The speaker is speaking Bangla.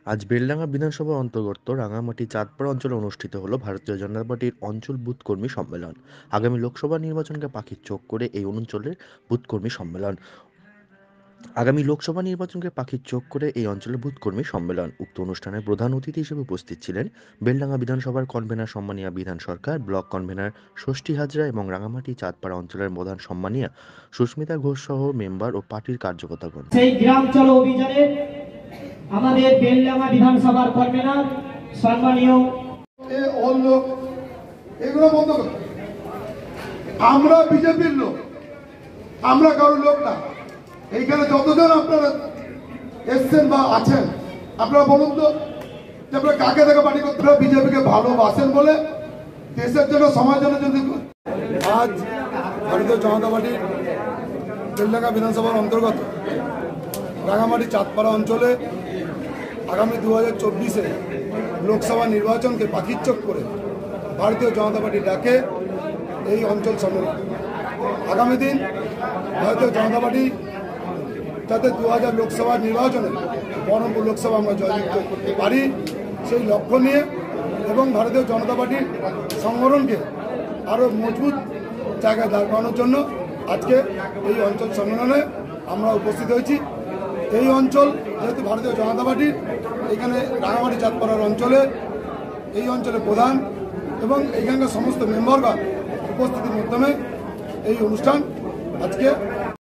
আজ বেলডাঙ্গা বিধানসভা অন্তর্গত রাঙামাটি চাঁদপাড়া অঞ্চলে অনুষ্ঠিত হলো ভারতীয় জনতা পার্টির অঞ্চল বুথ কর্মী সম্মেলন। আগামী লোকসভা নির্বাচনকে পাখির চোখ করে এই অঞ্চলের বুথ কর্মী সম্মেলন আগামী লোকসভা নির্বাচনকে পাখির চোখ করে এই অঞ্চলের বুথ কর্মী সম্মেলন। উক্ত অনুষ্ঠানে প্রধান অতিথি হিসেবে উপস্থিত ছিলেন বেলডাঙ্গা বিধানসভার কনভেনর সম্মানীয় বিধান সরকার, ব্লক কনভেনর ষষ্ঠী হাজরা এবং রাঙামাটি চাঁদপাড়া অঞ্চলের প্রধান সম্মানীয় সুস্মিতা ঘোষ সহ মেম্বার ও পার্টির কার্যকর্তাগণ। সেই গ্রাম চলো অভিযানে আমাদের বেলডাঙ্গা বিধানসভার কনভেনর সম্মানীয় এগুলো বন্ধ করতে, আমরা বিজেপির লোক, আমরা কারোর লোক না। এইখানে যতজন আপনারা এসছেন বা আছেন, আপনারা বলুন তো যে আপনারা কাকে থেকে পার্টি করতে বিজেপিকে ভালোবাসেন বলে, দেশের জন্য সমাজের জন্য। যদি আজ ভারতীয় জনতা পার্টির বেলডাঙ্গা বিধানসভার অন্তর্গত রাঙামাটি চাঁদপাড়া অঞ্চলে আগামী 2024-এ লোকসভা নির্বাচনকে পাখির চোখ করে ভারতীয় জনতা পার্টি ডাকে এই অঞ্চল সম্মেলন। আগামী দিন ভারতীয় জনতা পার্টি যাতে 2000 লোকসভা নির্বাচনে বহরমপুর লোকসভা আমরা জয়যুক্ত করতে পারি সেই লক্ষ্য নিয়ে এবং ভারতীয় জনতা পার্টির সংগঠনকে আরও মজবুত জায়গায় দাঁড় করানোর জন্য আজকে এই অঞ্চল সম্মেলনে আমরা উপস্থিত হয়েছি। এই অঞ্চল যেহেতু ভারতীয় জনতা পার্টির, এখানে রাঙামাটি চাঁদপাড়ার অঞ্চলে এই অঞ্চলের প্রধান এবং এখানকার সমস্ত মেম্বারগণ উপস্থিতির মাধ্যমে এই অনুষ্ঠান আজকে